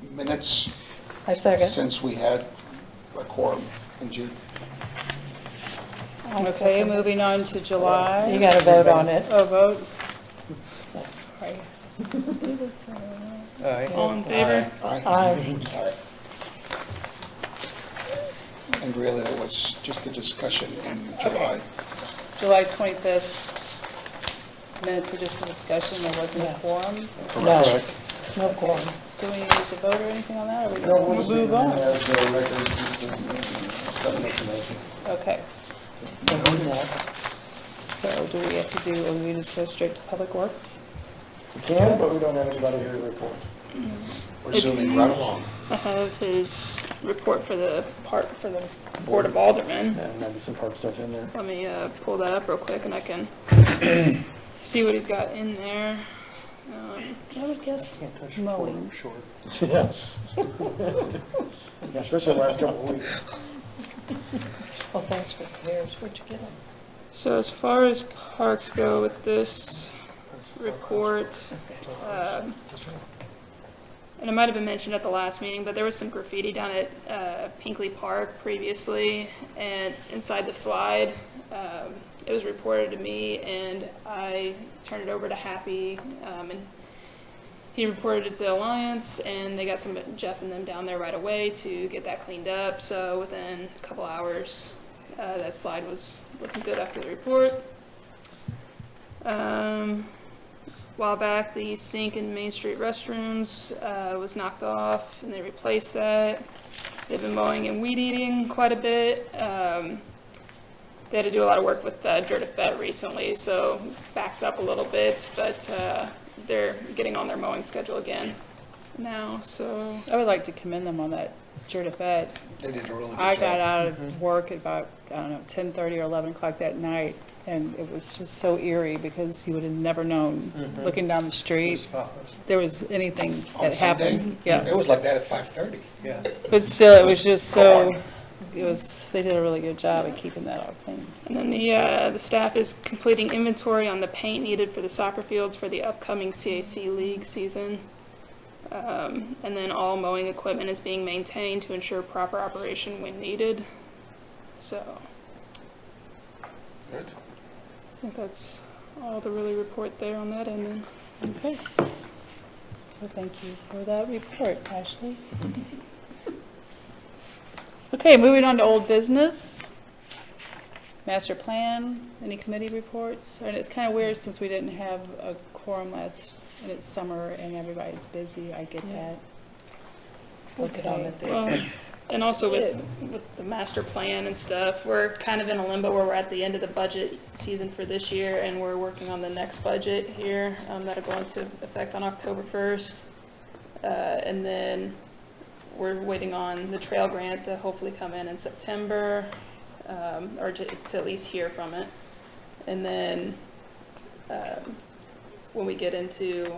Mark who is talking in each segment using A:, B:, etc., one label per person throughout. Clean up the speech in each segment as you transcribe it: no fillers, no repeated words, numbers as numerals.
A: minutes
B: I second.
A: since we had a quorum in June.
C: Okay, moving on to July.
B: You got to vote on it.
C: Oh, vote.
D: Aye.
C: All in favor?
A: Aye.
B: Aye.
A: And really, it was just a discussion in July.
C: July 25th. Minutes were just a discussion, there wasn't a
B: Yeah.
C: quorum.
B: No,
D: Correct.
B: no quorum.
C: So we need to vote or anything on that, or we
E: No,
C: just
E: we'll just
C: move on?
E: as a record, just stuff information.
C: Okay,
B: We'll do that.
C: so do we have to do, or do we just go straight to Public Works?
E: We can, but we don't have anybody here to report.
A: We're zooming right along.
C: I have his report for the Board of Aldermen.
E: And maybe some park stuff in there.
C: Let me pull that up real quick and I can see what he's got in there. I would guess mowing.
E: Yes. Yeah, especially the last couple of weeks.
B: Well, thanks for theirs. Where'd you get them?
C: So as far as parks go with this report, and it might have been mentioned at the last meeting, but there was some graffiti down at Pinkley Park previously, and inside the slide, it was reported to me, and I turned it over to Happy, and he reported it to Alliance, and they got Jeff and them down there right away to get that cleaned up. So within a couple hours, that slide was looking good after the report. While back, the sink in Main Street restrooms was knocked off, and they replaced that. They've been mowing and weed eating quite a bit. They had to do a lot of work with Dirtifet recently, so backed up a little bit, but they're getting on their mowing schedule again now. So I would like to commend them on that Dirtifet.
A: They did a really good job.
C: I got out of work at about, I don't know, 10:30 or 11 o'clock that night, and it was just so eerie because you would have never known, looking down the street, there was anything
A: On
C: that
A: Sunday,
C: happened. Yeah,
A: it was like that at 5:30.
D: Yeah.
C: but still, it was just so, they did a really good job at keeping that all clean. And then the staff is completing inventory on the paint needed for the soccer fields for the upcoming CAC League season. And then all mowing equipment is being maintained to ensure proper operation when needed. So
A: Good.
C: I think that's all to really report there on that end then. Okay. Well, thank you for that report, Ashley. Okay, moving on to old business. Master plan, any committee reports? And it's kind of weird since we didn't have a quorum and it's summer and everybody's busy. I get that.
B: Look on it there.
C: Well, and also with the master plan and stuff, we're kind of in a limbo where we're at the end of the budget season for this year, and we're working on the next budget here that'll go into effect on October 1st. And then we're waiting on the trail grant to hopefully come in September, or to at least hear from it. And then when we get into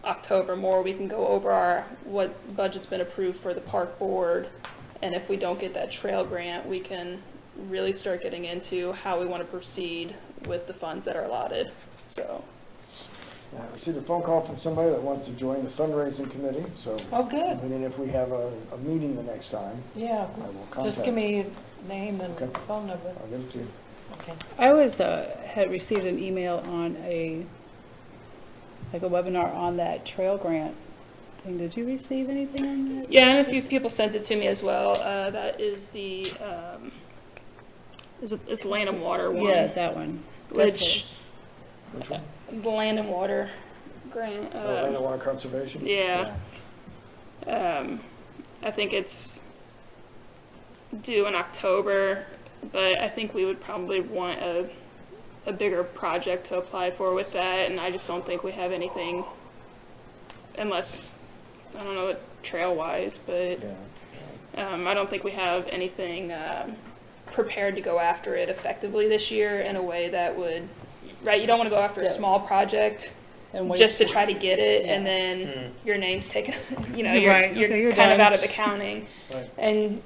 C: October more, we can go over what budget's been approved for the park board, and if we don't get that trail grant, we can really start getting into how we want to proceed with the funds that are allotted. So
E: Yeah, I received a phone call from somebody that wants to join the fundraising committee, so.
B: Oh, good.
E: And then if we have a meeting the next time,
B: Yeah.
E: I will contact.
B: Just give me your name and
E: Okay.
B: phone number.
E: I'll give it to you.
B: Okay.
C: I always had received an email on a webinar on that trail grant thing. Did you receive anything on that? Yeah, and a few people sent it to me as well. That is the it's Land and Water one. Yeah, that one. Which
E: Which one?
C: the Land and Water grant.
E: Land and Water Conservation?
C: Yeah. I think it's due in October, but I think we would probably want a bigger project to apply for with that, and I just don't think we have anything, unless, I don't know, trail-wise, but
E: Yeah.
C: I don't think we have anything prepared to go after it effectively this year in a way that would, right, you don't want to go after a small project and just to try to get it, and then your name's taken, you're kind of out of the counting.
D: Right.
C: And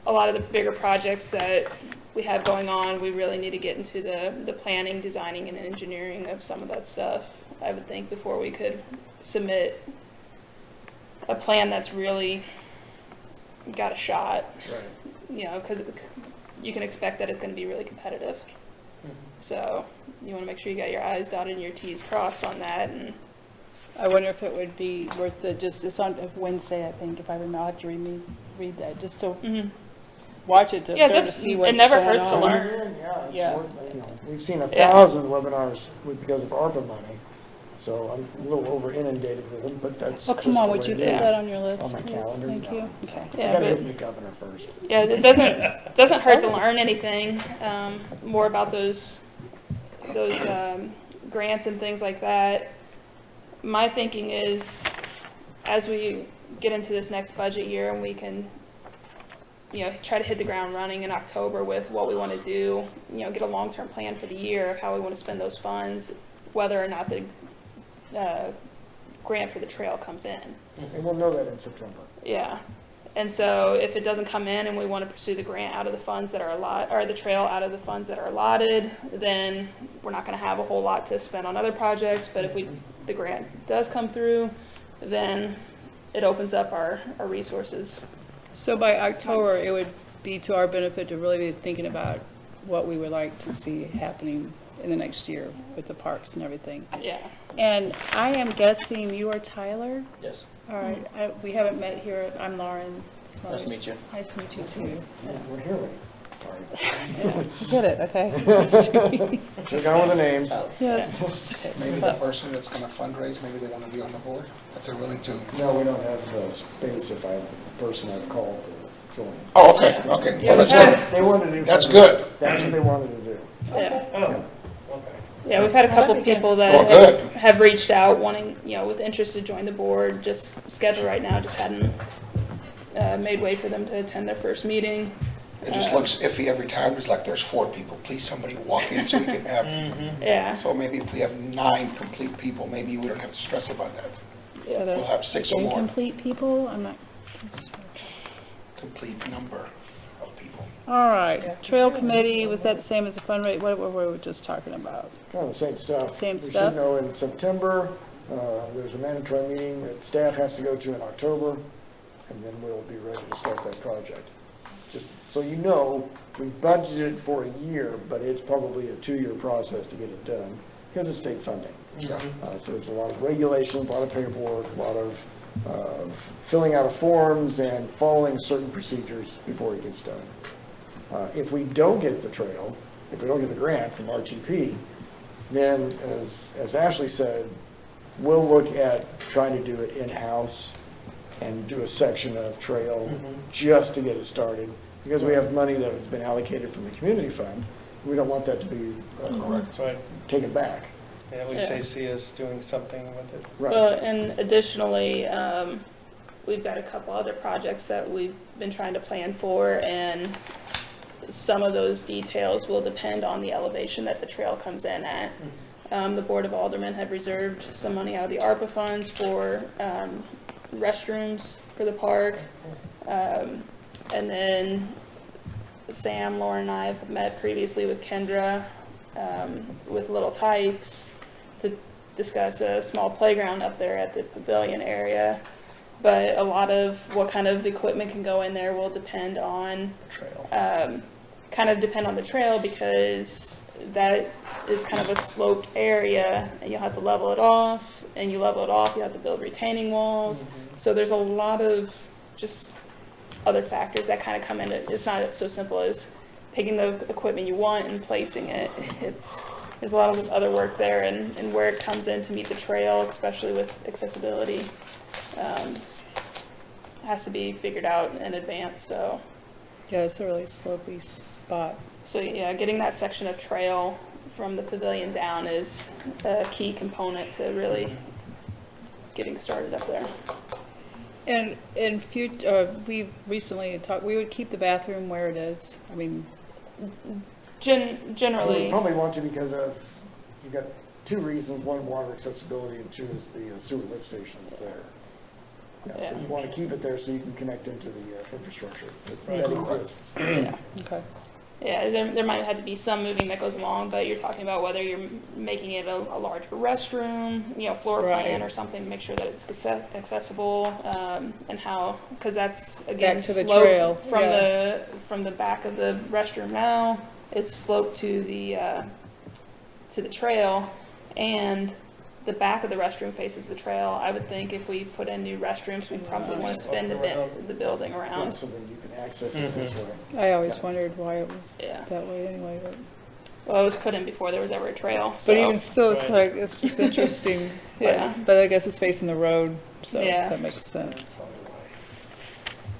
C: a lot of the bigger projects that we have going on, we really need to get into the planning, designing, and engineering of some of that stuff, I would think, before we could submit a plan that's really got a shot,
E: Right.
C: you know, because you can expect that it's going to be really competitive. So you want to make sure you got your I's dotted and your T's crossed on that. And
B: I wonder if it would be worth it, it's on Wednesday, I think, if I remember, I'll have to read that, just to watch it, to
C: Yeah,
B: sort of
C: just-
B: see
C: it
B: what's
C: never
B: going
C: hurts to
B: on.
C: learn.
E: Yeah, it's
B: Yeah.
E: worth, you know, we've seen
C: Yeah.
E: 1,000 webinars because of ARPA money, so I'm a little over inundated with them, but that's
B: Oh,
E: just
B: come on,
E: the
B: would
E: way
B: you
E: it
B: put
E: is.
B: that on your list?
E: On my
B: please?
E: calendar,
B: Thank
E: no.
B: you. Okay.
E: I
C: Yeah,
E: gotta hear
C: but-
E: from the governor first.
C: Yeah, it doesn't hurt to learn anything more about those grants and things like that. My thinking is, as we get into this next budget year and we can, you know, try to hit the ground running in October with what we want to do, you know, get a long-term plan for the year of how we want to spend those funds, whether or not the grant for the trail comes in.
E: And we'll know that in September.
C: Yeah. And so if it doesn't come in and we want to pursue the grant out of the funds that are or the trail out of the funds that are allotted, then we're not going to have a whole lot to spend on other projects. But if the grant does come through, then it opens up our resources.
B: So by October, it would be to our benefit to really be thinking about what we would like to see happening in the next year with the parks and everything.
C: Yeah.
B: And I am guessing you are Tyler?
D: Yes.
B: All right, we haven't met here. I'm Lauren Smothers.
D: Nice to meet you.
B: Nice to meet you too.
E: We're here. Sorry.
B: Yeah, get it, okay?
E: Check on with the names.
B: Yes.
A: Maybe the person that's going to fundraise, maybe they want to be on the board, if they're willing to.
E: No, we don't have space if I have a person I've called to join.
A: Oh, okay, okay.
C: Yeah,
A: Well, that's good.
E: They wanted to do.
A: That's
E: something-
A: good.
E: That's what they wanted to do.
C: Yeah.
D: Oh, okay.
C: Yeah, we've had a couple people
A: Oh,
C: that
A: good.
C: have reached out wanting, you know, with interest to join the board. Just schedule right now just hadn't made way for them to attend their first meeting.
A: It just looks iffy every time. It's like there's 4 people. Please, somebody walk in so we can have.
C: Yeah.
A: So maybe if we have 9 complete people, maybe we don't have to stress about that.
B: So
A: We'll have 6 or more.
B: incomplete people? I'm not.
A: Complete number of people.
B: All right, Trail Committee, was that the same as the fundraiser? What were we just talking about?
E: Kind of the same stuff.
B: Same
E: We
B: stuff?
E: should know in September, there's a mandatory meeting that staff has to go to in October, and then we'll be ready to start that project. Just so you know, we budgeted for a year, but it's probably a 2-year process to get it done because of state funding.
A: Yeah.
E: So there's a lot of regulations, a lot of paperwork, a lot of filling out of forms and following certain procedures before it gets done. If we don't get the trail, if we don't get the grant from RTP, then as Ashley said, we'll look at trying to do it in-house and do a section of trail just to get it started. Because we have money that has been allocated from the community fund, we don't want that to be
A: Correct.
D: Right.
E: taken back.
D: Yeah, we say see us doing something with it.
E: Right.
C: Well, and additionally, we've got a couple other projects that we've been trying to plan for, and some of those details will depend on the elevation that the trail comes in at. The Board of Aldermen have reserved some money out of the ARPA funds for restrooms for the park. And then Sam, Lauren, and I have met previously with Kendra, with Little Tykes, to discuss a small playground up there at the pavilion area. But a lot of what kind of equipment can go in there will depend on,
A: Trail.
C: kind of depend on the trail, because that is kind of a sloped area and you'll have to level it off, and you level it off, you have to build retaining walls. So there's a lot of just other factors that kind of come into it. It's not so simple as picking the equipment you want and placing it. There's a lot of other work there, and where it comes in to meet the trail, especially with accessibility, has to be figured out in advance. So
B: Yeah, it's a really slopey spot.
C: yeah, getting that section of trail from the pavilion down is a key component to really getting started up there.
B: And in future, we recently talked, we would keep the bathroom where it is. I mean,
E: We
C: Generally,
E: probably want to because of, you've got 2 reasons. One, water accessibility, and 2 is the sewer lift station that's there. Yeah, so
C: Yeah.
E: you want to keep it there so you can connect into the infrastructure that
A: Right.
E: exists.
C: yeah.
B: okay.
C: Yeah, there might have to be some moving that goes along, but you're talking about whether you're making it a larger restroom, floor plan
B: Right.
C: or something to make sure that it's accessible, and how, because that's, again,
B: Back to the
C: sloped
B: trail,
C: from
B: yeah.
C: from the back of the restroom now, it's sloped to the trail, and the back of the restroom faces the trail. I would think if we put in new restrooms, we'd probably want to spin the building
E: Yeah,
C: around.
E: so that you can access it this way.
B: I always wondered why it was
C: Yeah.
B: that way anyway, but.
C: Well, it was put in before there was ever a trail,
B: But
C: so.
B: even still, it's
D: Right.
B: like, it's just interesting.
C: Yeah.
B: But I guess it's facing the road, so
C: Yeah.
B: that makes sense.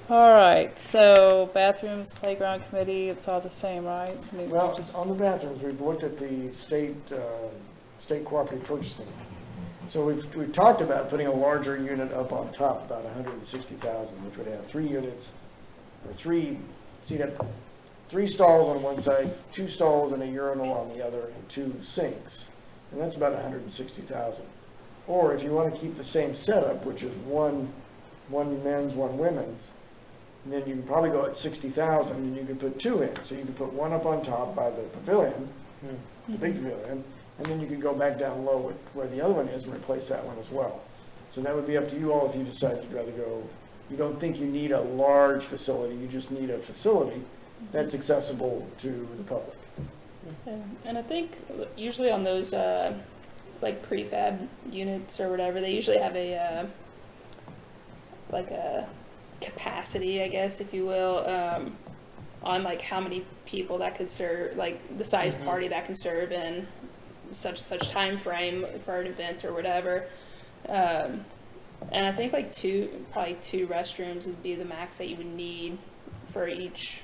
B: All right, so bathrooms, playground committee, it's all the same, right? I mean,
E: Well,
B: just-
E: on the bathrooms, we've looked at the state cooperative purchasing. So we've talked about putting a larger unit up on top, about 160,000, which would have 3 units, or 3, so you'd have 3 stalls on one side, 2 stalls and a urinal on the other, and 2 sinks. And that's about 160,000. Or if you want to keep the same setup, which is one men's, one women's, then you can probably go at 60,000, and you can put 2 in. So you can put one up on top by the pavilion, the big pavilion, and then you can go back down low where the other one is and replace that one as well. So that would be up to you all if you decide you'd rather go, you don't think you need a large facility, you just need a facility that's accessible to the public.
C: And I think usually on those, like prefab units or whatever, they usually have a, like a capacity, I guess, if you will, on like how many people that could serve, like the size party that can serve in such and such time frame for an event or whatever. And I think like probably two restrooms would be the max that you would need for each,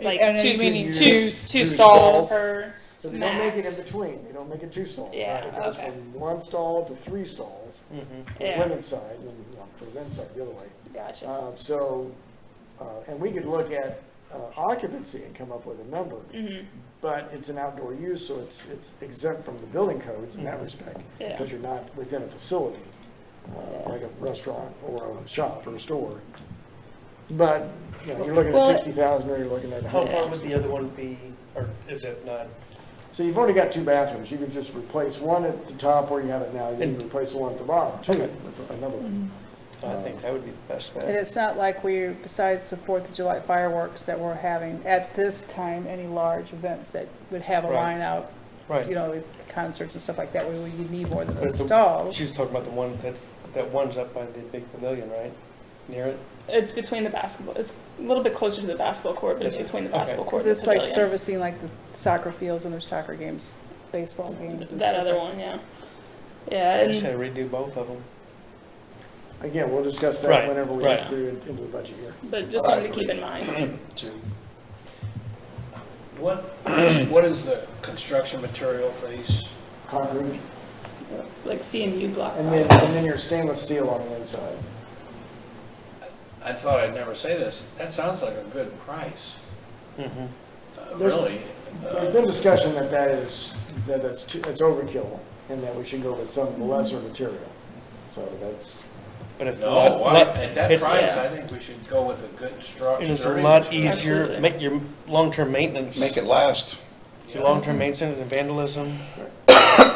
C: like
B: And
C: two,
B: you mean
C: two
E: two
C: stalls
E: stalls?
C: per
E: So they don't make it in
C: max.
E: between, they don't make it 2 stalls.
C: Yeah,
E: It goes
C: okay.
E: from 1 stall to 3 stalls, for the
C: Yeah.
E: women's side, and for the men's side the other way.
C: Gotcha.
E: And we could look at occupancy and come up with a number, but it's an outdoor use, so it's exempt from the building codes in that respect,
C: Yeah.
E: because you're not within a facility, like a restaurant or a shop or a store. But, you're looking at
B: Well,
E: 60,000 or you're looking at
D: How far
E: 160.
D: would the other one be, or is it not?
E: So you've already got 2 bathrooms, you can just replace one at the top where you have it now, you can replace the one at the bottom, too, with another one.
D: I think that would be the best
B: And
D: bet.
B: it's not like we, besides the 4th of July fireworks, that we're having at this time any large events that would have a
D: Right.
B: line out,
D: Right.
B: concerts and stuff like that, where you need more than
D: But
B: those
D: it's a-
B: stalls.
D: She was talking about the one that one's up by the big pavilion, right? Near it?
C: It's between the basketball, it's a little bit closer to the basketball court, but it's
D: Is it?
C: between the
D: Okay.
C: basketball court
B: Because
C: and
B: it's
C: the
B: like
C: pavilion.
B: servicing like the soccer fields when there's soccer games, baseball games and
C: That
B: stuff
C: other
B: like-
C: one, yeah. Yeah,
D: Just
C: and,
D: had to redo both of them.
E: Again, we'll discuss that
D: Right,
E: whenever we
D: right.
E: get through into the budget year.
C: but just something to keep in mind.
A: What is the construction material for these?
E: Concrete,
C: Like CMU block.
E: and then your stainless steel on the inside.
A: I thought I'd never say this. That sounds like a good price,
D: Mm-hmm.
A: really.
E: There's been discussion that's overkill, and that we should go with some lesser material. So that's,
D: But it's a
A: No,
D: lot,
A: why- at that
D: it's-
A: price, I think we should go with a good structure.
D: and it's a lot easier,
C: Absolutely.
D: make your long-term maintenance.
A: Make it last.
D: Your long-term maintenance and vandalism.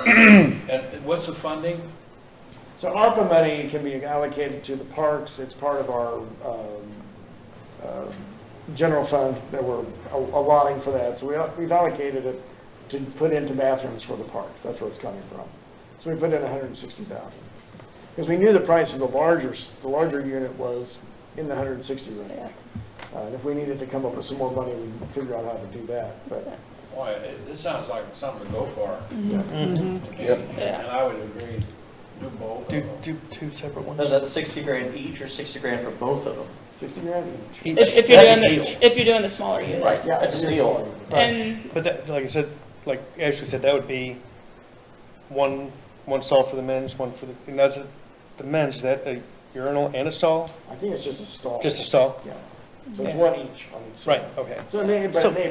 A: And what's the funding?
E: so ARPA money can be allocated to the parks, it's part of our general fund that we're allotting for that. So we've allocated it to put into bathrooms for the parks, that's where it's coming from. So we put in 160,000. Because we knew the price of the larger unit was in the 160 range. And if we needed to come up with some more money, we'd figure out how to do that, but.
A: Boy, this sounds like something to go for.
E: Yeah.
A: to me.
C: Yeah.
A: And I would agree, do both.
D: Do,
A: of them.
D: do 2 separate ones.
F: Is that 60 grand each or 60 grand for both of them?
E: 60 grand each.
D: Each.
C: If you're
F: That's
C: doing
F: a steal.
C: if you're doing the smaller unit.
A: Right.
E: Yeah,
F: That's a
E: it is
F: steal.
E: all.
C: And,
D: But that, like I said, like Ashley said, that would be one stall for the men's, one for the, and that's the men's, is that a urinal and a stall?
E: I think it's just a stall.
D: Just a stall?
E: Yeah. So it's one each on each side.
D: Right, okay.
E: So it may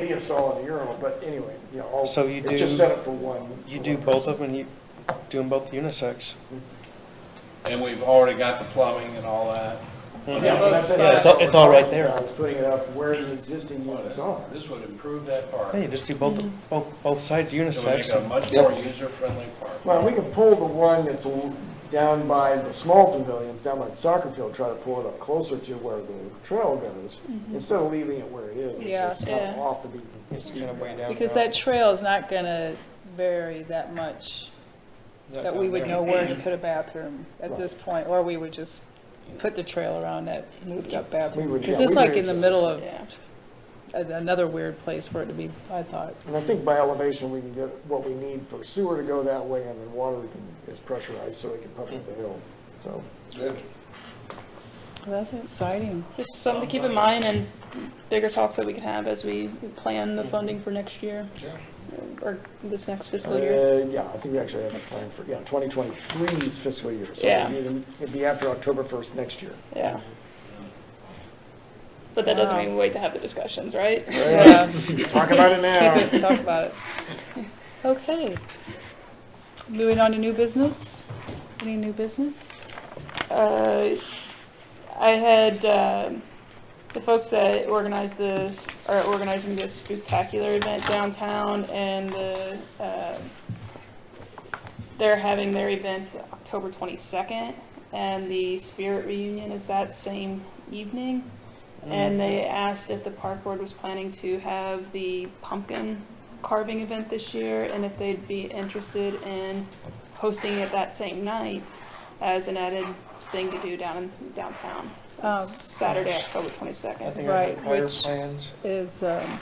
E: be a stall and a urinal, but anyway,
D: So you
E: it's just
D: do-
E: set up for one.
D: You
E: for
D: do
E: one
D: both
E: person.
D: of them, and you do them both unisex.
A: And we've already got the plumbing and all that.
E: Yeah,
B: both
E: that's it.
B: sides.
D: Yeah, it's all right there.
E: It's putting it up where the existing units are.
G: This would improve that park.
D: Hey, you just do both sides
G: It would make
D: unisex.
G: a much
A: Yep.
G: more user-friendly park.
E: Well, we could pull the one that's down by the small pavilions, down by the soccer field, try to pull it up closer to where the trail goes, instead of leaving it where it is, which
B: Yeah.
E: is kind of
C: Yeah.
E: off the beaten.
D: It's kind of way down.
B: Because that trail is not gonna vary that much, that we would know where to put a bathroom at this point, or we would just put the trail around that moved up
E: We
B: bathroom.
E: would-
B: Because
E: yeah,
B: it's
E: we
B: like
E: would
B: in the middle of
C: Yeah.
B: another weird place for it to be, I thought.
E: And I think by elevation, we can get what we need for sewer to go that way, and then water is pressurized, so it can pump up the hill, so.
A: Good.
B: Well, that's exciting.
C: Just something to keep in mind and bigger talks that we can have as we plan the funding for next year,
A: Yeah.
C: or this next fiscal year.
E: Yeah, I think we actually have a plan for, 2023's fiscal year. So
C: Yeah.
E: it'd be after October 1st next year.
C: Yeah. But that doesn't
B: Wow.
C: mean we wait to have the discussions, right?
B: Yeah.
E: Talk about it now.
B: Keep it, talk about it. Okay. Moving on to new business. Any new business?
C: I had, the folks that organized this, are organizing this spectacular event downtown, and they're having their event October 22nd, and the spirit reunion is that same evening. And they asked if the park board was planning to have the pumpkin carving event this year, and if they'd be interested in hosting it that same night as an added thing to do downtown. It's Saturday, October
D: I
C: 22nd.
D: think I
B: Right,
D: have higher
B: which-
D: plans.
B: Is, isn't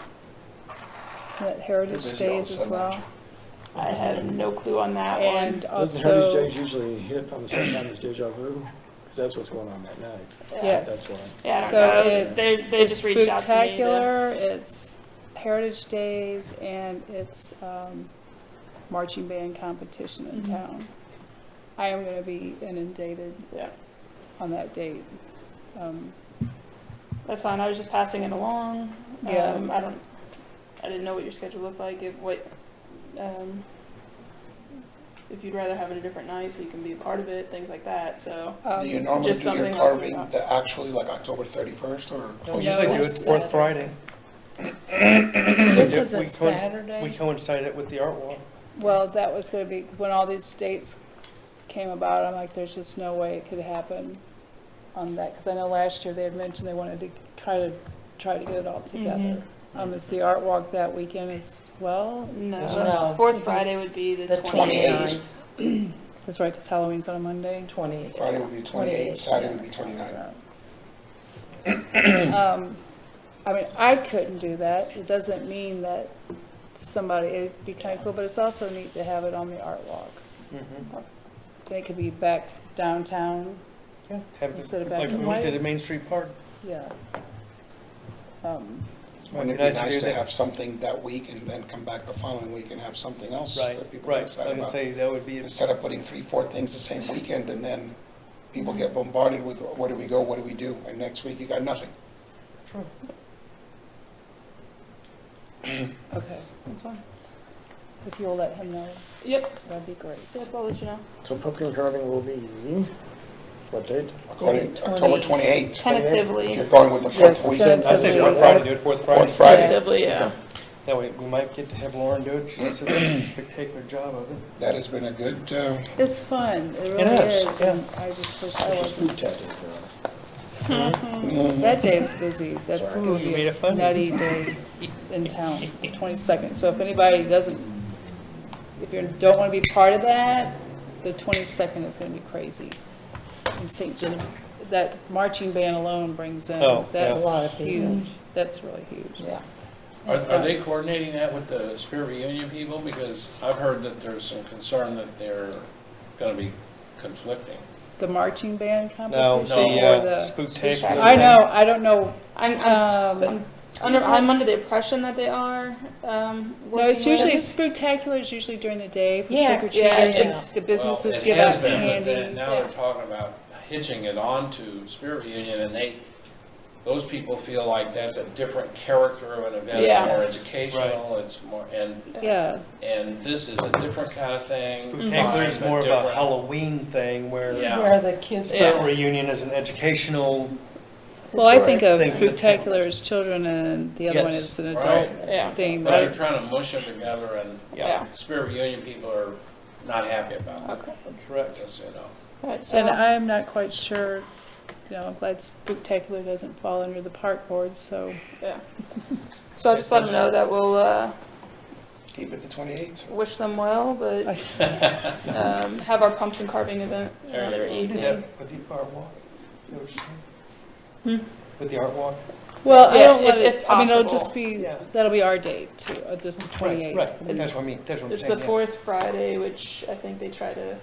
B: it Heritage
A: Busy all
B: Days as
A: summer.
B: well?
C: I have no clue on that one.
B: And
E: Doesn't Heritage
B: also,
E: Days usually hit on the same time as Deja Vu? Because that's what's going on that night.
B: yes.
E: That's why.
C: Yeah, I don't
B: So
C: know.
B: it's,
C: They
B: it's
C: just reached out to me.
B: spectacular, it's Heritage Days, and it's marching band competition in
C: Mm-hmm.
B: town. I am gonna be inundated
C: Yeah,
B: on that date.
C: that's fine. I was just passing it along.
B: Yeah.
C: I didn't know what your schedule looked like, if you'd rather have it a different night so you can be a part of it, things like that, so.
B: Um,
A: Do you normally
C: just
A: do your
C: something like
A: carving
C: that.
A: Actually like October 31st or?
D: No,
B: No,
D: we usually do
B: it's
D: it fourth
B: Saturday.
D: Friday.
H: This is a
D: We
H: Saturday?
D: coincide it with the art wall.
B: Well, that was gonna be, when all these dates came about, I'm like, there's just no way it could happen on that, because I know last year they had mentioned they wanted to try to get it all together. Is the art walk that weekend as well?
C: No,
H: No.
C: fourth Friday would be the
H: The
C: 28th.
A: 28th.
B: That's right, because Halloween's on a Monday.
H: 20.
A: Friday would be 28, Saturday would be 29.
B: I mean, I couldn't do that. It doesn't mean that it'd be kind of cool, but it's also neat to have it on the art walk.
D: Mhm.
B: And it could be back downtown,
D: Yeah, have
B: Instead
D: it,
B: of back
D: like
B: in
D: we
B: white.
D: did at Main Street Park.
B: yeah.
A: Wouldn't it
D: Nice
A: be
D: to
A: nice
D: do
A: to
D: that.
A: have something that week and then come back the following week and have something else
D: Right,
A: that people are
D: right. I
A: excited
D: was gonna
A: about?
D: say, that would be,
A: Instead of putting 3, 4 things the same weekend and then people get bombarded with, where do we go, what do we do? And next week you got nothing.
B: Okay,
C: That's fine.
B: if you'll let him know,
C: Yep,
B: that'd be great.
C: yep, I'll let you know.
E: So pumpkin carving will be, what date?
A: October 28th.
C: Tentatively.
A: You're going with the
B: Yes,
A: fourth week.
B: tentatively.
D: I say fourth Friday, do it fourth Friday.
A: Fourth Friday.
C: Tentatively, yeah.
D: That way, we might get to have Lauren do it. She does a spectacular job of it.
A: That has been a good,
B: It's fun, it really
D: is,
B: is,
D: yeah.
B: and I just wish I wasn't.
A: mm,
B: That day is busy, that's
E: Sorry.
B: gonna
D: You
B: be
D: made
B: a
D: it fun.
B: nutty day in town, 22nd. So if anybody if you don't want to be part of that, the 22nd is gonna be crazy. In St. Genevieve, that marching band alone brings in,
D: Oh, yeah.
B: that's
H: A lot of people.
B: huge, that's really huge.
H: Yeah.
G: Are they coordinating that with the Spirit Reunion people? Because I've heard that there's some concern that they're gonna be conflicting.
B: The marching band
D: No,
B: competition
D: the
B: or the?
D: spooktacular.
B: I know, I don't know.
C: I'm under the impression that they are,
B: No,
C: working
B: it's usually,
C: with-
B: spectacular is usually during the day for
H: Yeah,
B: trick or treating.
C: yeah,
B: It's the businesses
G: Well, it
B: give
G: has
B: out
G: been, but
B: candy.
G: then now they're talking about hitching it onto Spirit Reunion, and those people feel like that's a different character of an event,
C: Yeah.
G: it's more educational, it's more,
B: Yeah,
G: and this is a different kind of thing.
D: Spectacular is
G: fine, but
D: more of a
G: different.
D: Halloween thing where
G: Yeah.
H: Where the kids.
D: spirit reunion is an educational.
B: well, I think of
D: Thing for the
B: spectacular as children and the other one
D: Yes.
B: is an
G: Right.
B: adult
C: Yeah.
B: thing.
G: But you're
B: But
G: trying to mush them together, and
C: Yeah.
G: Spirit Reunion people are not happy about it,
C: Okay.
D: Correct.
G: just so you know.
C: All right, so,
B: And I'm not quite sure, I'm glad spectacular doesn't fall under the park board, so.
C: yeah. So I'll just let them know that we'll,
A: Keep it the 28th.
C: wish them well, but, have our pumpkin carving event
G: There you
C: another
G: go.
D: Yeah,
C: evening.
D: with the art walk. You know what
B: Hmm?
D: you're saying? With the art walk.
B: Well, I
C: Yeah,
B: don't want
C: if
B: it, I mean, it'll
C: possible.
B: just be,
D: Yeah.
B: that'll be our date too, just the 28th.
D: Right, that's what I mean, that's what I'm
C: It's
D: saying.
C: the
D: yeah.
C: fourth Friday, which I think they try to,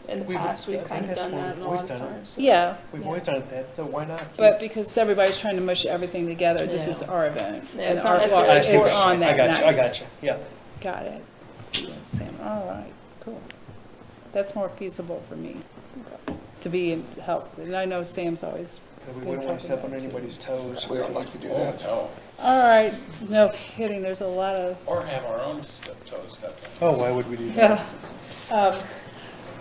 C: in the
D: We've-
C: past,
D: I
C: we've
D: think
C: kind of
D: that's
C: done
D: what
C: that
D: we've
C: in a lot
D: always
C: of
D: done it.
C: times. so-
B: Yeah,
D: We've always done it that, so why not?
B: but because everybody's trying to mush everything together, this is our event.
C: Yeah,
B: And
C: it's not
B: our
C: necessarily
B: walk
D: I see
B: is
D: what you're
B: on
D: saying.
B: that night.
D: I got you, yeah.
B: Got it. See what I'm saying? All right, cool. That's more feasible for me to be in help. And I know Sam's always.
D: We
B: been
D: wouldn't want to
B: helping
D: step on
B: out, too.
D: anybody's toes.
A: We don't like to do
G: Oh,
A: that.
G: no.
B: All right, no kidding, there's a lot of,
G: Or have our own toes stepped on.
D: Oh, why would we do that?
B: yeah.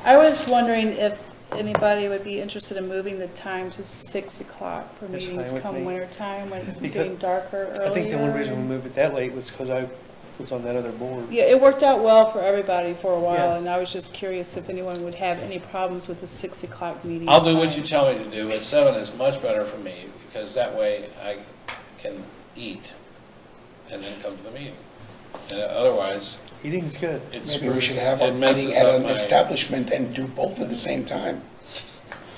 B: I was wondering if anybody would be interested in moving the time to 6 o'clock for
D: That's
B: meetings
D: fine with
B: come
D: me.
B: winter time when it's
D: Because
B: getting darker earlier.
D: I think the only reason we moved it that late was because I was on that other board.
B: Yeah, it worked out well for everybody for a while,
D: Yeah.
B: and I was just curious if anyone would have any problems with the 6 o'clock meeting.
G: I'll do what
B: time.
G: you tell me to do, but 7 is much better for me, because that way I can eat and then come to the meeting. And otherwise,
D: Eating's good.
G: it
A: Maybe we
G: screws,
A: should have our
G: it messes
A: meeting at
G: up
A: an
G: my.
A: establishment and do both at the same time.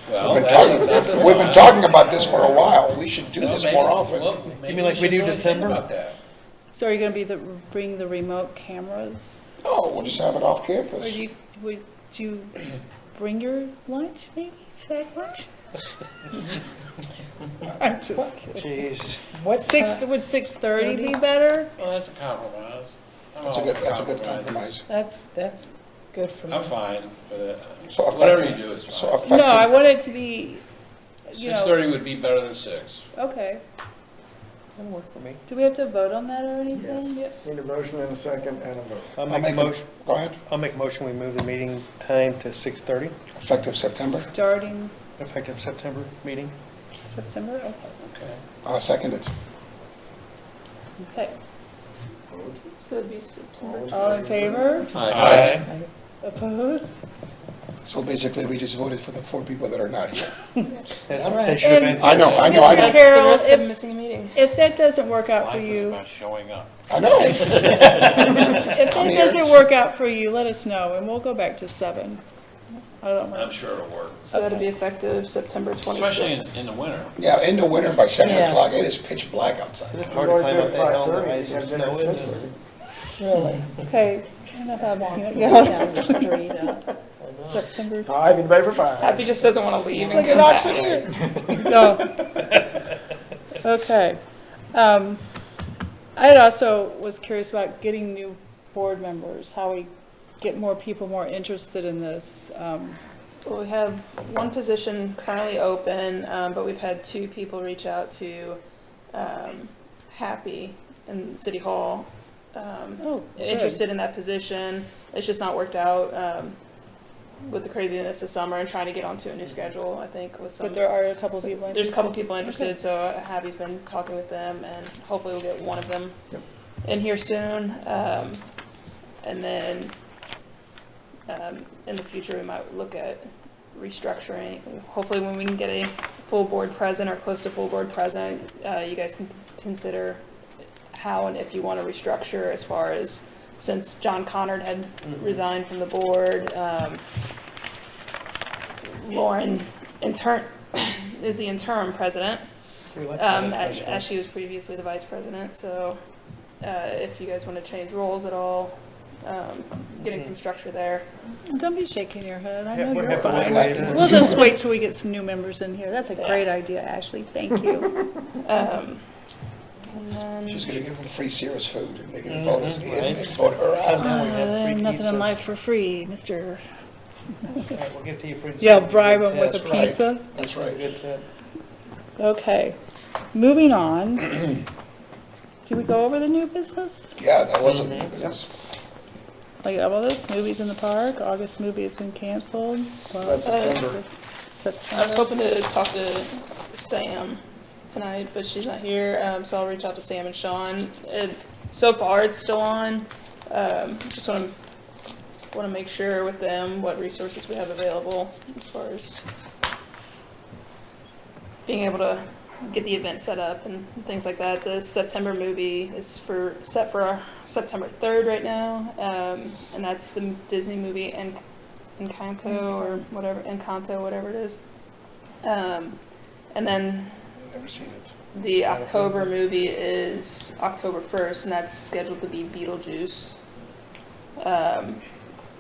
G: Well,
A: We've been
G: that's a
A: talking, we've been
G: thought.
A: talking about this for a while. We should do
G: Well,
A: this
G: maybe-
A: more often.
G: well, maybe
D: mean like we
G: should
D: do
G: really think
D: December?
G: about that.
B: So are you gonna bring the remote cameras?
A: Oh, we'll just have it off
B: Or
A: campus.
B: would you bring your lunch, maybe, snack lunch? I'm just kidding.
D: Jeez.
B: Would 6:30 be better?
G: Well, that's a compromise. I'm
A: That's a
G: all
A: good,
G: for
A: that's a good
G: compromises.
A: compromise.
H: That's good for me.
G: I'm fine with it.
A: So
G: Whatever you
A: effective-
G: do is
A: so
G: fine.
A: effective-
B: No, I want it to be, you know,
G: 6:30 would be better than 6.
B: okay.
D: That'll work for me.
B: Do we have to vote on that or
E: Yes.
B: anything?
C: Yes.
E: Need a motion and a second and a vote.
D: I'll make a motion,
A: Go ahead.
D: I'll make a motion, we move the meeting time to 6:30,
A: Effective September.
B: Starting
D: effective September meeting.
B: September? Okay.
G: Okay.
A: I'll second it.
B: Okay.
C: So it'd be September.
B: All in favor?
A: Aye.
B: Opposed?
A: So basically, we just voted for the 4 people that are not here.
D: That's,
H: All right.
D: they should have been.
A: I know, I know, I
B: Mr.
A: know.
C: That's
B: Carol,
C: the risk of
B: if-
C: missing a meeting.
B: If that doesn't work out for
G: Life is
B: you,
G: about showing up.
A: I know.
B: if that
A: I'm here.
B: doesn't work out for you, let us know and we'll go back to 7. I don't know.
G: I'm sure it'll work,
C: So that'll be effective September 26th.
G: especially in the winter.
A: Yeah, in the winter by 7
H: Yeah.
A: o'clock, it is pitch black outside.
D: It's
E: We
D: hard to
E: always
D: climb
E: do
D: up
E: it
D: that
E: at
D: hill in the
E: 5:30,
D: ice
E: you
D: and
E: have dinner at
D: snow, isn't
E: 6:30.
H: Really?
B: Okay, enough about
H: Down
B: going.
H: the street.
B: September.
E: I've been paid for 5.
C: Happy just doesn't want to leave
B: It's
C: and
B: like an
C: come back.
B: auctioneer. No. Okay. I also was curious about getting new board members, how we get more people more interested in this.
C: Well, we have one position currently open, but we've had 2 people reach out to Happy in City Hall,
B: Oh, good.
C: interested in that position. It's just not worked out with the craziness of summer and trying to get onto a new schedule, I think, with some.
B: But there are a couple of people
C: There's a couple
B: interested?
C: people interested,
B: Okay.
C: so Happy's been talking with them, and hopefully we'll get one of them
E: Yep.
C: in here soon. And then in the future, we might look at restructuring. Hopefully, when we can get a full board president or close to full board president, you guys can consider how and if you want to restructure as far as, since John Connard had resigned from the board, Lauren is the interim president,
D: We like that impression.
C: as she was previously the vice president. So if you guys want to change roles at all, getting some structure there.
B: Don't be shaking your head. I
D: Yeah,
B: know
D: we're
B: you're
D: happy with
B: fine.
D: the way it is.
B: We'll just wait till we get some new members in here. That's a great idea, Ashley. Thank you.
C: And then,
A: She's gonna give them free Sears food, and they're gonna
D: Mhm,
A: vote us in,
D: right.
A: and vote her out.
D: Somehow we had free
B: Nothing in
D: pizzas.
B: life for free, Mr.
D: All right, we'll give it to you for.
B: Yeah, bribe them with a
A: That's right.
B: pizza.
A: That's
D: Right.
A: right.
D: Good tip.
B: Okay. moving on. Did we go over the new business?
A: Yeah, that wasn't, yes.
B: Like, all this, movies in the park, August movie has been canceled. Well,
E: That's September.
C: I was hoping to talk to Sam tonight, but she's not here, so I'll reach out to Sam and Sean. So far, it's still on. Just want to make sure with them what resources we have available as far as being able to get the event set up and things like that. The September movie is set for September 3rd right now, and that's the Disney movie Encanto or whatever, Encanto, whatever it is. And then
A: Never seen it.
C: the October movie is October 1st, and that's scheduled to be Beetlejuice.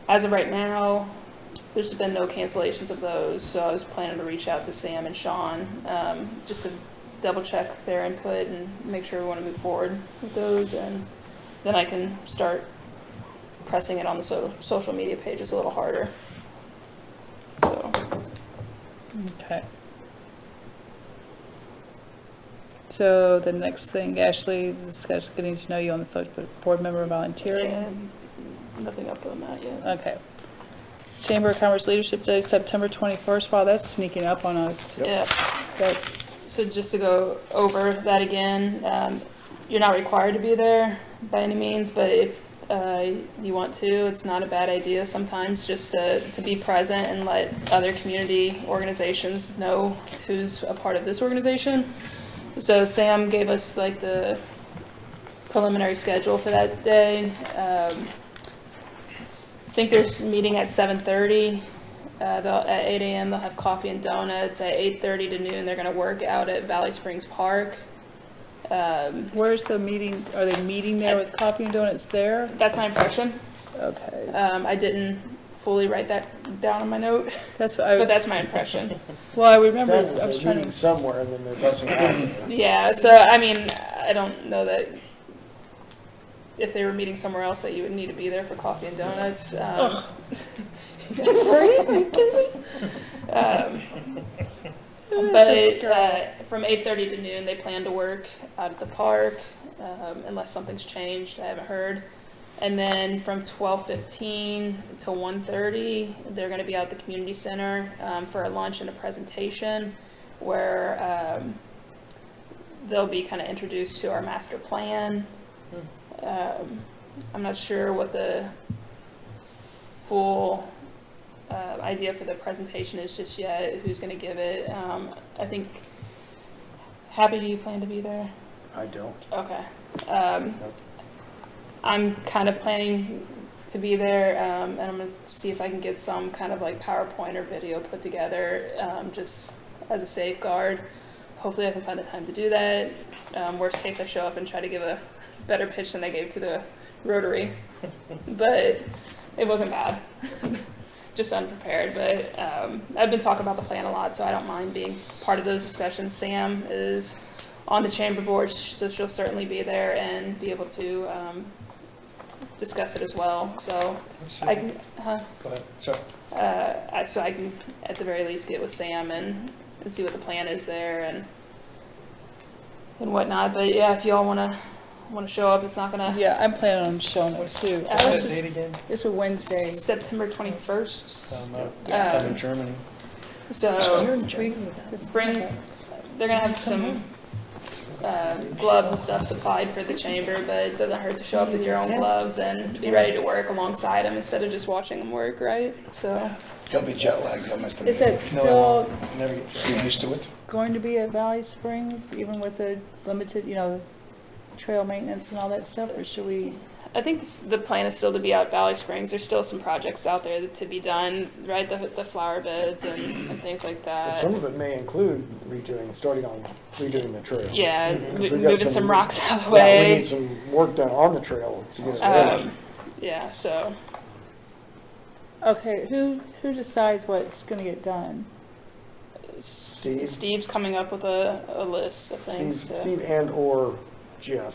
C: As of right now, there's been no cancellations of those, so I was planning to reach out to Sam and Sean, just to double check their input and make sure we want to move forward with those, and then I can start pressing it on the social media pages a little harder. So,
B: Okay. So the next thing, Ashley, discuss getting to know you on the social board member volunteering.
C: and nothing up on that yet.
B: Okay. Chamber of Commerce Leadership Day, September 21st. Wow, that's sneaking up on us.
C: Yeah.
B: That's,
C: So just to go over that again, you're not required to be there by any means, but if you want to, it's not a bad idea sometimes just to be present and let other community organizations know who's a part of this organization. So Sam gave us like the preliminary schedule for that day. I think there's a meeting at 7:30. At 8 a.m. they'll have coffee and donuts. At 8:30 to noon they're going to work out at Valley Springs Park.
B: where's the meeting? Are they meeting there with coffee and donuts there?
C: That's my impression.
B: Okay.
C: I didn't fully write that down on my note,
B: That's what
C: but
B: I,
C: that's my impression.
B: well, I remember,
E: Then
B: I was
E: they're
B: trying
E: meeting
B: to,
E: somewhere and then they're busing out there.
C: Yeah, so I mean, I don't know that if they were meeting somewhere else that you would need to be there for coffee and donuts.
B: Ugh. Free? Are you kidding me?
C: But from 8:30 to noon, they plan to work out at the park, unless something's changed, I haven't heard. And then from 12:15 to 1:30, they're gonna be out at the community center, for a lunch and a presentation where, they'll be kind of introduced to our master plan. I'm not sure what the full idea for the presentation is just yet, who's going to give it. I think, Happy, do you plan to be there?
E: I don't.
C: Okay. I'm kind of planning to be there, and I'm going to see if I can get some kind of like PowerPoint or video put together, just as a safeguard. Hopefully I can find the time to do that. Worst case, I show up and try to give a better pitch than I gave to the Rotary, but it wasn't bad. Just unprepared, but I've been talking about the plan a lot, so I don't mind being part of those discussions. Sam is on the chamber board, so she'll certainly be there and be able to discuss it as well. So I can,
D: Go ahead, sorry.
C: so I can at the very least get with Sam and see what the plan is there and whatnot. But yeah, if you all want to show up, it's not gonna.
B: yeah, I'm planning on showing up too.
C: I
D: What's
C: was
D: that
C: just-
D: date again?
B: It's a Wednesday.
C: September 21st.
D: I'm in Germany.
C: So
H: You're in Germany.
C: bring, they're gonna have some gloves and stuff supplied for the chamber, but it doesn't hurt to show up with your own gloves and be ready to work alongside them instead of just watching them work, right? So
A: He'll be jet lagged, he'll miss the
B: Is
A: meeting.
B: it still
D: Never get
A: You used to it?
B: going to be at Valley Springs, even with the limited, trail maintenance and all that stuff, or should we?
C: I think the plan is still to be out at Valley Springs. There's still some projects out there to be done, right? The flower beds and things like
E: But some
C: that.
E: of it may include starting on redoing the trail.
C: Yeah,
E: We've got
C: moving some rocks out of the
E: Yeah, we
C: way.
E: need some work done on the trail to get it ready.
C: Yeah, so
B: Okay, who decides what's gonna get done?
E: Steve?
C: Steve's coming up with a list of things.
E: Steve and or Jeff,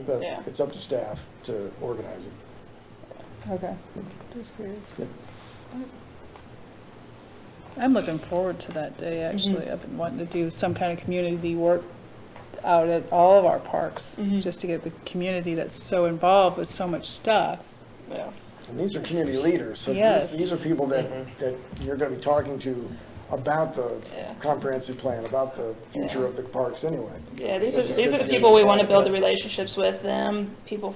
E: but
C: Yeah.
E: it's up to staff to organize it.
B: Okay, just curious. I'm looking forward to that day, actually. I've been wanting to do some kind of community work out at all of our parks,
C: Mhm.
B: just to get the community that's so involved with so much stuff.
C: Yeah.
E: And these are community leaders, so
B: Yes.
E: these are people that you're going to be talking to about the
C: Yeah.
E: comprehensive plan, about the future
C: Yeah.
E: of the parks anyway.
C: Yeah, these
E: This
C: are
E: is
C: these
E: good
C: are the
E: to
C: people
E: get
C: we want to
E: involved.
C: build the relationships with. Them people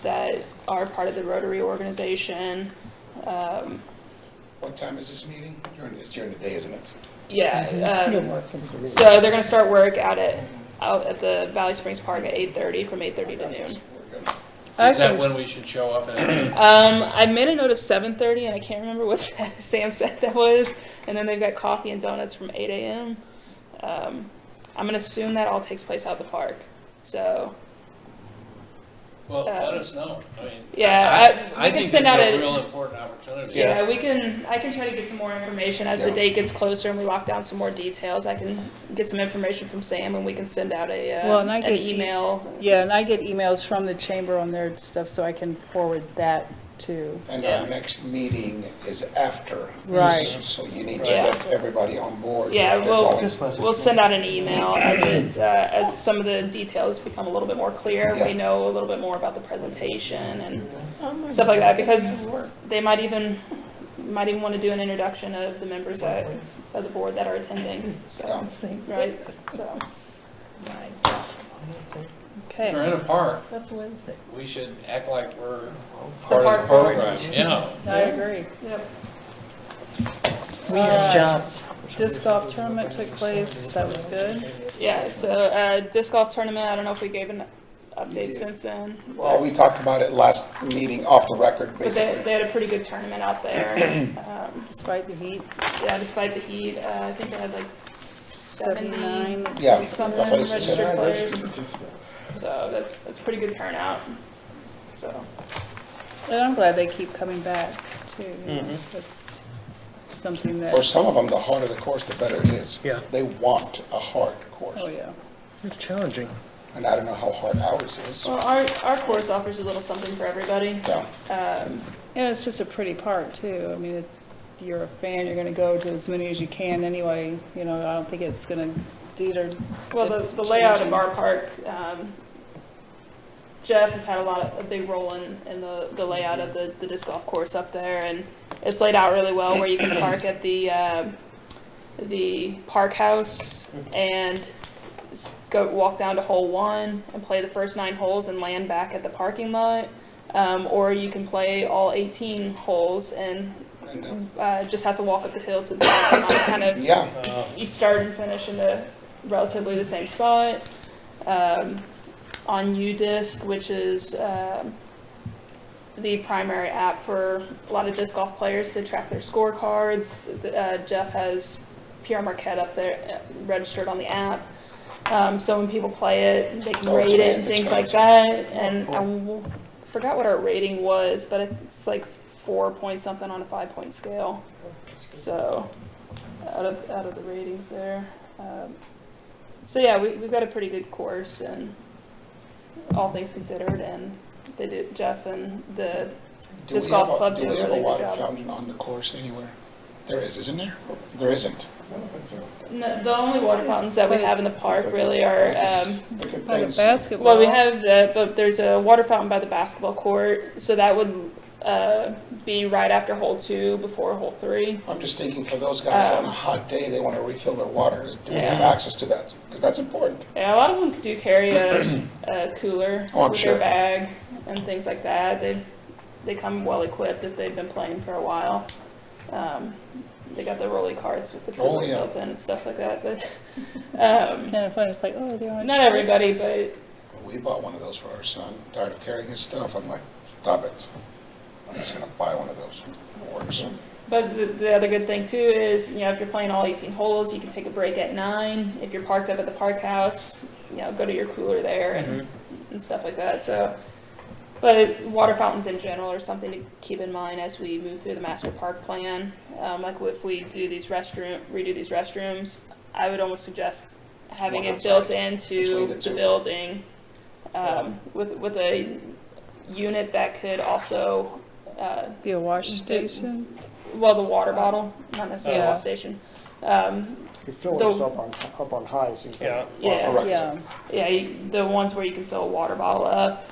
C: that are part of the Rotary organization.
A: What time is this meeting? It's during the day, isn't it?
C: Yeah.
H: You're working.
C: So they're going to start work out at the Valley Springs Park at 8:30 from 8:30 to noon.
B: I
G: Is that
B: think-
G: when we should show up? And
C: I made a note of 7:30, and I can't remember what Sam said that was. And then they've got coffee and donuts from 8 a.m. I'm going to assume that all takes place out the park. So,
G: well, let us know. I mean,
C: Yeah,
G: I
C: we can
G: think
C: send
G: it's
C: out
G: a
C: a-
G: real important opportunity.
C: yeah, I can try to get some more information as the
A: Yeah.
C: date gets closer and we lock down some more details. I can get some information from Sam, and we can send out
B: Well, and I
C: an
B: get
C: email.
B: Yeah, and I get emails from the chamber on their stuff, so I can forward that too.
A: And
C: Yeah.
A: our next meeting is after.
B: Right.
A: So you need to
C: Yeah.
A: get everybody on board.
C: Yeah,
A: Get going.
C: we'll send out an email as some of the details become a little bit more clear.
A: Yeah.
C: We know a little bit more about the presentation and stuff like that, because they might even want to do an introduction of the members of the board that are attending. So, right, so.
G: If we're
B: Okay,
G: in a park,
H: That's Wednesday.
G: we should act like we're part of
C: park
G: the
C: board.
G: program. Yeah.
B: I agree.
C: Yep.
H: We have jobs.
B: Disc golf tournament took place, that was good.
C: Yeah, so disc golf tournament, I don't know if we gave an update since then.
A: Well, we talked about it last meeting off the record,
C: But they
A: basically.
C: had a pretty good tournament out there.
B: Despite the heat,
C: Yeah, despite the heat, I think they had like
B: 79.
A: Yeah,
C: something
A: that's what I said.
C: registered players. So that's a pretty good turnout. So,
B: And I'm glad they keep coming back too. You know,
D: Mhm.
B: It's something that,
A: For some of them, the harder the course, the better it is.
D: Yeah.
A: They want a hard course.
B: oh yeah.
D: It's challenging.
A: And I don't know how hard ours is.
C: well, our course offers a little something for everybody.
A: Yeah.
B: And it's just a pretty park too. I mean, if you're a fan, you're gonna go to as many as you can anyway. You know, I don't think it's gonna deter.
C: Well, the layout of our park, Jeff has had a big role in the layout of the disc golf course up there, and it's laid out really well where you can park at the park house and go walk down to hole 1 and play the first 9 holes and land back at the parking lot, or you can play all 18 holes and
A: And,
C: just have to walk up the hill to the parking lot. Kind of,
A: yeah,
C: you start and finish in relatively the same spot. On UDisc, which is the primary app for a lot of disc golf players to track their scorecards. Jeff has Pierre Marquette up there registered on the app. So when people play it, they can
A: Oh, it's
C: rate it and
A: fancy.
C: things like that. And I forgot what our rating was, but it's like 4 point something on a 5-point scale. So out of the ratings there. So yeah, we've got a pretty good course, and all things considered, and they do, Jeff and the
A: do
C: disc
A: we have
C: golf club do
A: do
C: a
A: we have a
C: really good
A: water
C: job.
A: fountain on the course anywhere? There is, isn't there? There isn't.
E: I don't think so.
C: No, the only water fountains that we have in the park really are,
A: Look at
B: By the
A: things.
B: basketball.
C: well, we have but there's a water fountain by the basketball court, so that would be right after hole 2, before hole 3.
A: I'm just thinking for those guys on a hot day, they want to refill their water. Do we have
C: Yeah.
A: access to that? Because that's important.
C: Yeah, a lot of them do carry a cooler
A: Oh, I'm
C: with
A: sure.
C: their bag and things like that. They come well equipped if they've been playing for a while. They got the rolly carts with the
A: Oh,
C: coolers
A: yeah.
C: built in and stuff like that. But
B: Kind of fun. It's like, oh, they aren't.
C: not everybody, but
A: We bought one of those for our son. Tired of carrying his stuff. I'm like, stop it. I'm just going to buy one of those. It works.
C: the other good thing too is, you know, if you're playing all 18 holes, you can take a break at 9. If you're parked up at the park house, you know, go to your cooler there and stuff like that. So, but water fountains in general are something to keep in mind as we move through the master park plan. Like if we do redo these restrooms, I would almost suggest having
A: One
C: it built
A: outside,
C: into
A: between the
C: the
A: two.
C: building, with a unit that could also,
B: Be a wash station.
C: well, the water bottle, not necessarily a
B: Yeah.
C: wash station.
E: You fill this up on high, so you
D: Yeah.
C: Yeah.
B: Yeah.
C: Yeah, the ones where you can fill a water bottle up.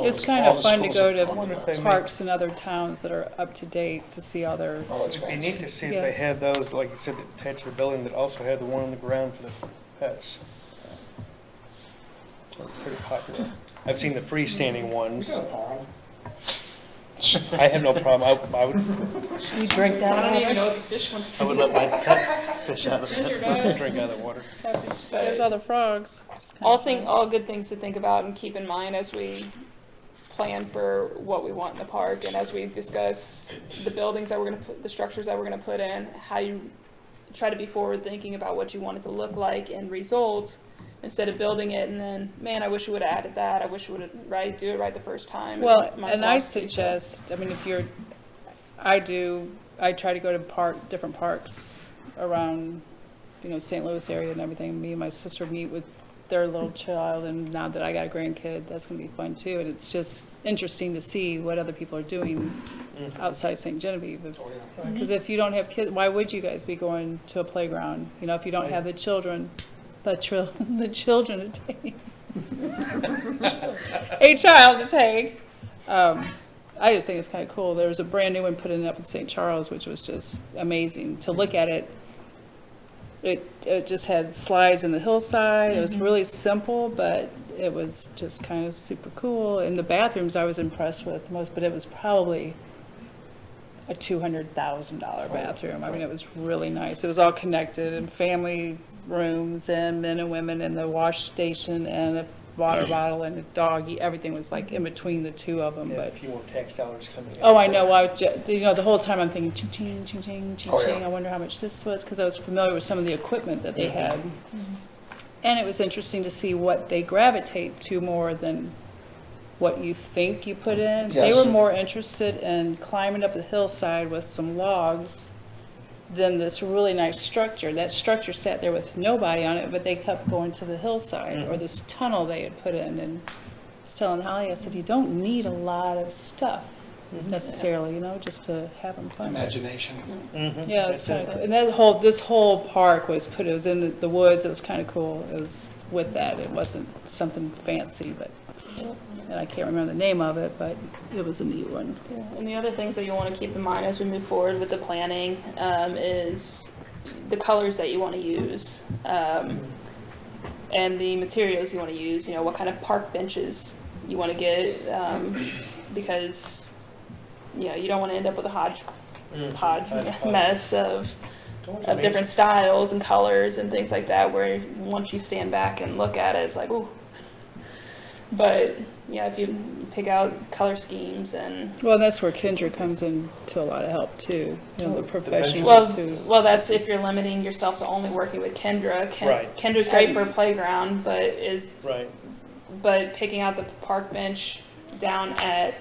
B: It's kind
A: all
B: of
A: the
B: fun to
A: schools
B: go
A: are
B: to
A: going
D: if they make-
B: parks in other towns that are up to date to see all their,
A: Oh, it's
D: It'd be
A: fancy.
D: neat to see if they
B: Yes.
D: had those, like you said, attached to the building that also had the one on the ground for the pets. They're pretty popular. I've seen the freestanding
E: We
D: ones.
E: got a pond.
D: I have no problem. I would,
H: You drink that
C: I don't even
H: water?
C: know if the fish one.
F: I would let my pet fish out of it.
D: drink out of the water.
B: there's all the frogs.
C: All good things to think about and keep in mind as we plan for what we want in the park and as we discuss the buildings that we're gonna put, the structures that we're gonna put in, how you try to be forward thinking about what you want it to look like and result instead of building it and then, man, I wish we would have added that. I wish we would have, do it right the first time. is
B: Well,
C: my
B: and I
C: philosophy, so.
B: suggest, I mean, I try to go to different parks around, St. Louis area and everything. Me and my sister meet with their little child, and now that I got a grandkid, that's gonna be fun too. And it's just interesting to see what other people are doing outside St. Genevieve.
A: Oh, yeah.
B: Because if you don't have kids, why would you guys be going to a playground? If you don't have the children, the children to take. A child to take. I just think it's kind of cool. There was a brand new one put in up in St. Charles, which was just amazing to look at it. It just had slides in the hillside. It was really simple, but it was just kind of super cool. And the bathrooms I was impressed with most, but it was probably a $200,000 bathroom. I mean, it was really nice. It was all connected and family rooms and men and women and the wash station and a water bottle and a doggy. Everything was like in between the two of them.
D: Yeah, a
B: But
D: few more tax dollars coming in.
B: oh, I know. The whole time I'm thinking ching ching ching ching ching
A: Oh, yeah.
B: ching. I wonder how much this was because I was familiar with some of the equipment that they had, and it was interesting to see what they gravitate to more than what you think you put in. They
A: Yes.
B: were more interested in climbing up the hillside with some logs than this really nice structure. That structure sat there with nobody on it, but they kept going to the hillside or this tunnel they had put in. And I was telling Holly, I said, you don't need a lot of stuff necessarily, just to have them fun.
A: Imagination.
D: Mhm.
B: Yeah, it's
D: That's
B: kind
D: it.
B: of cool. And this whole park it was in the woods. It was kind of cool. It was with that. It wasn't something fancy, and I can't remember the name of it, but it was a neat one.
C: Yeah, and the other things that you want to keep in mind as we move forward with the planning is the colors that you want to use and the materials you want to use. What kind of park benches you want to get because you don't want to end up with a hodge mess of different styles and colors and things like that. Where once you stand back and look at it, it's like ooh. But if you pick out color schemes and
B: Well, that's where Kendra comes in to a lot of help too. The professionals who.
C: well, that's if you're limiting yourself to only working with Kendra.
D: Right.
C: Kendra's great for a playground,
D: Right.
C: but picking out the park bench down at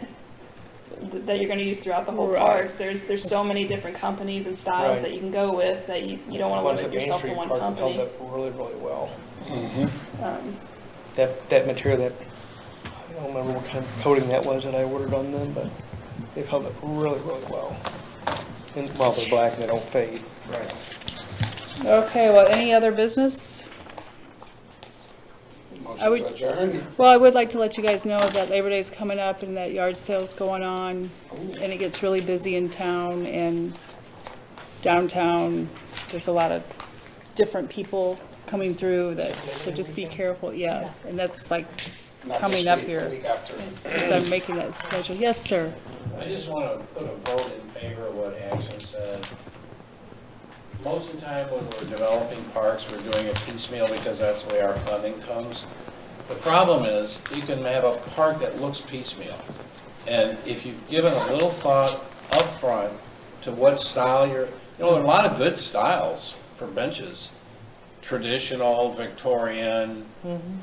C: that you're going to use throughout the whole
B: Right.
C: parks. There's so many different companies and styles
D: Right.
C: that you can go with that you don't want to
D: Ones
C: limit
D: at Main
C: yourself to
D: Street
C: one
D: Park held
C: company.
D: up really, really well.
C: Um,
D: That material I don't remember what kind of coating that was that I ordered on them, but they've held up really, really well. And while they're black and they don't fade.
F: Right.
B: Okay, well, any other business?
A: Motion to adjourn.
B: Well, I would like to let you guys know that Labor Day is coming up and that yard sale's going on, and it gets really busy in town and downtown. There's a lot of different people coming through so just be careful, yeah. And that's like
A: Not
B: coming
A: this
B: up
A: week,
B: here.
A: the week after.
B: as I'm making that schedule. Yes, sir.
G: I just want to put a vote in favor of what Action said. Most of the time when we're developing parks, we're doing it piecemeal because that's the way our funding comes. The problem is, you can have a park that looks piecemeal. And if you've given a little thought up front to what style there are a lot of good styles for benches. Traditional, Victorian,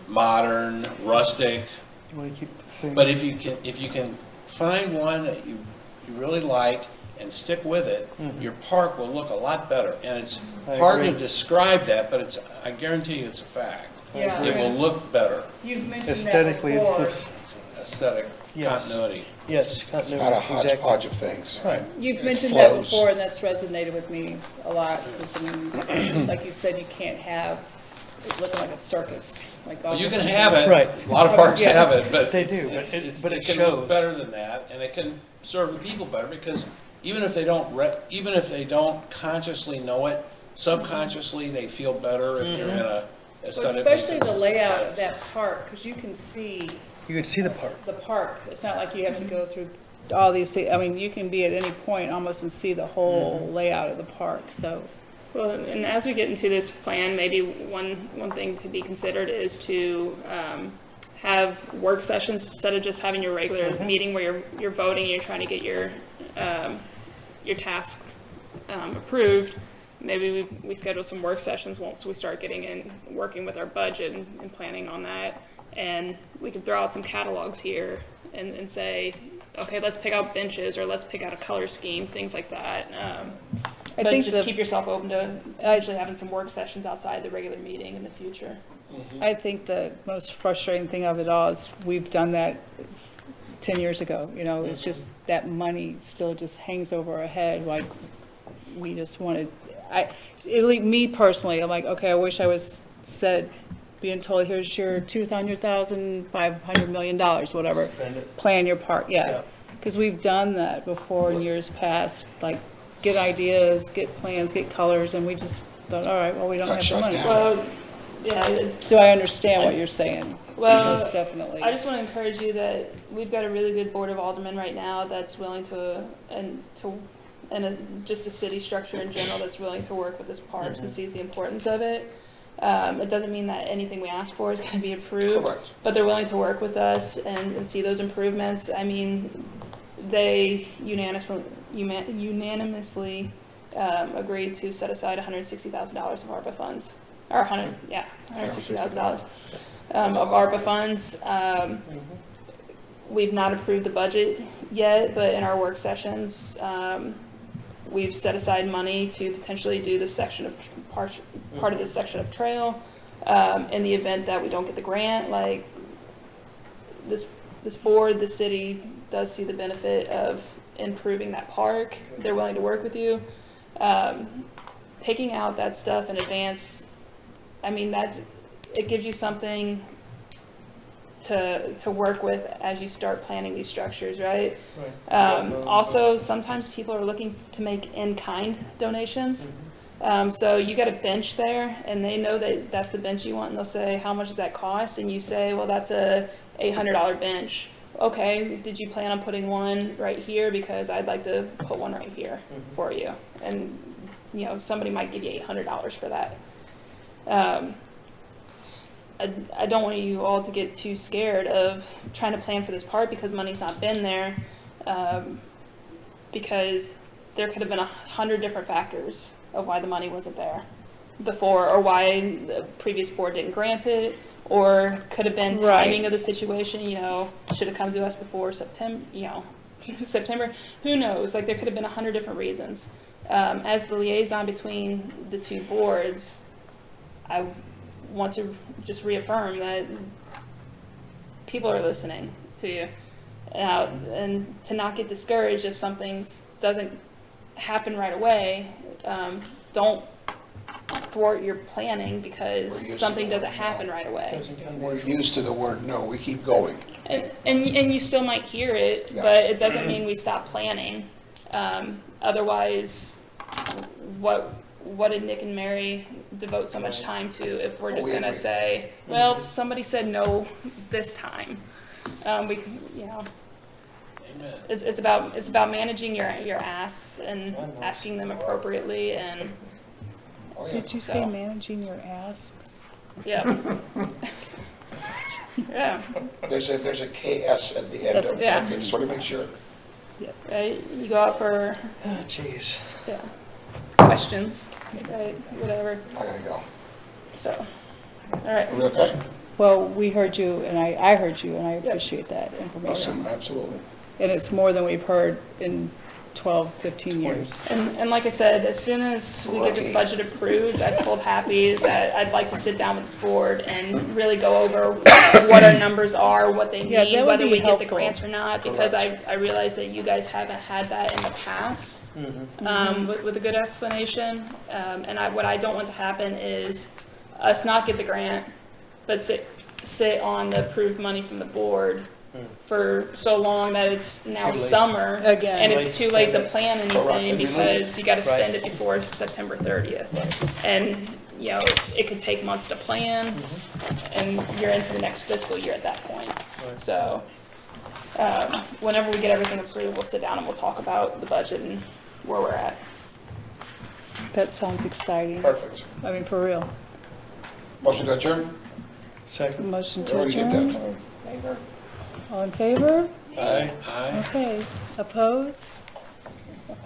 G: modern, rustic.
D: You want to keep the same?
G: But if you can find one that you really like and stick with it, your park will look a lot better. And it's
D: I
G: hard to
D: agree.
G: describe that, but I guarantee you it's a fact.
B: Yeah.
G: It will look better,
B: You've mentioned
D: Aesthetically, it's just,
G: aesthetic.
D: Yes.
G: continuity.
D: Yes,
A: It's
D: continuity.
A: not a
D: exactly.
A: hodgepodge of things.
D: Right.
B: You've
A: It
B: mentioned that
A: flows.
B: before, and that's resonated with me a lot, 'cause, I mean, like you said, you can't have it looking like a circus, like all.
G: Well, you can
B: different
G: have
B: things.
G: it.
D: Right.
G: A lot of parks
B: Yeah.
G: have it, but.
D: They
G: it's-
D: do, but
G: it's-
D: but it
G: can look
D: shows.
G: better than that, and it can serve the people better, because even if they don't consciously know it, subconsciously, they feel better if they're in a
B: Well,
G: aesthetic.
B: especially the layout of that park, because you can see
D: You can see the park.
B: the park. It's not like you have to go through all these things. I mean, you can be at any point almost and see the whole layout of the park, so.
C: Well, and as we get into this plan, maybe one thing to be considered is to have work sessions instead of just having your regular meeting where you're voting, you're trying to get your task approved. Maybe we schedule some work sessions once we start getting in, working with our budget and planning on that. And we can throw out some catalogs here and say, okay, let's pick out benches, or let's pick out a color scheme, things like that.
B: I
C: But
B: think
C: just
B: the-
C: keep yourself open to potentially having some work sessions outside the regular meeting in the future.
B: I think the most frustrating thing of it all is we've done that 10 years ago, you know, it's just that money still just hangs over our head, like, we just wanted, me personally, I'm like, okay, I wish I was being told, here's your $200,500 million, whatever.
D: Spend it.
B: Plan your part, yeah.
D: Yeah.
B: Because we've done that before in years past, like, get ideas, get plans, get colors, and we just thought, all right, well, we don't
A: Got
B: have the
A: shut
B: money.
A: down.
C: Well, yeah,
B: So I understand what you're saying.
C: Well,
B: Most definitely.
C: I just want to encourage you that we've got a really good board of aldermen right now that's willing to, just a city structure in general that's willing to work with this parks and sees the importance of it. It doesn't mean that anything we ask for is going to be approved,
A: Correct.
C: but they're willing to work with us and see those improvements. I mean, they unanimously agreed to set aside $160,000 of ARPA funds, or $160,000 of ARPA funds. We've not approved the budget yet, but in our work sessions, we've set aside money to potentially do this section of part of this section of trail. In the event that we don't get the grant, like this board, the city does see the benefit of improving that park. They're willing to work with you. Picking out that stuff in advance, I mean, that it gives you something to work with as you start planning these structures, right? Also, sometimes people are looking to make in-kind donations. So you got a bench there, and they know that that's the bench you want, and they'll say, how much does that cost? And you say, well, that's a $800 bench. Okay, did you plan on putting one right here? Because I'd like to put one right here for you. And, you know, somebody might give you $800 for that. I don't want you all to get too scared of trying to plan for this part because money's not been there, because there could have been 100 different factors of why the money wasn't there before, or why the previous board didn't grant it, or could have been timing of the situation, you know, should have come to us before September, you know, September, who knows, like there could have been 100 different reasons. As the liaison between the two boards, I want to just reaffirm that people are listening to you, and to not get discouraged if something doesn't happen right away. Don't thwart your planning because something doesn't happen right away.
A: We're used to the word no, we keep going.
C: And you still might hear it,
A: Yeah.
C: but it doesn't mean we stop planning. Otherwise, what did Nick and Mary devote so much time to if we're just
A: we
C: gonna
A: agree.
C: say, well, somebody said no this time? We, you know,
G: Amen.
C: it's about managing your asks and asking them appropriately, and
A: Oh, yeah.
B: Did you say managing your asks?
C: yeah. Yeah,
A: There's a KS at the end of it.
C: Yeah.
A: Okay, just want to make sure.
C: right, you go out for,
D: Oh, jeez.
C: yeah, questions, right, whatever,
A: I gotta go.
C: so, all right.
A: Are we okay?
B: Well, we heard you, and I heard you, and I appreciate that information.
A: Awesome, absolutely.
B: And it's more than we've heard in 12, 15 years.
C: And like I said, as soon as we get this
A: Rookie.
C: budget approved, I told Happy that I'd like to sit down with this board and really go over what our numbers are, what they
B: Yeah, that
C: need,
B: would
C: whether
B: be
C: we get the
B: helpful.
C: grants or not, because I realize that you guys haven't had that in the past, with a good explanation. And what I don't want to happen is us not get the grant, but sit on the approved money from the board for so long that it's now
D: Too late.
C: summer.
B: Again.
C: And
D: Too
C: it's
D: late
C: too
D: to
C: late
D: spend
C: to
D: it.
C: plan
A: Correct,
C: anything
A: and you lose
C: because you gotta
D: Right.
C: spend it before September 30th. And, you know, it could take months to plan, and you're into the next fiscal year at that point.
D: Right.
C: So, whenever we get everything approved, we'll sit down and we'll talk about the budget and where we're at.
B: That sounds exciting.
A: Perfect.
B: I mean, for real.
A: Motion to adjourn?
D: Second.
B: Motion
A: We
B: to
A: already did
B: adjourn.
A: that.
B: All in favor?
D: Aye.
G: Aye.
B: Okay. Opposed? Okay.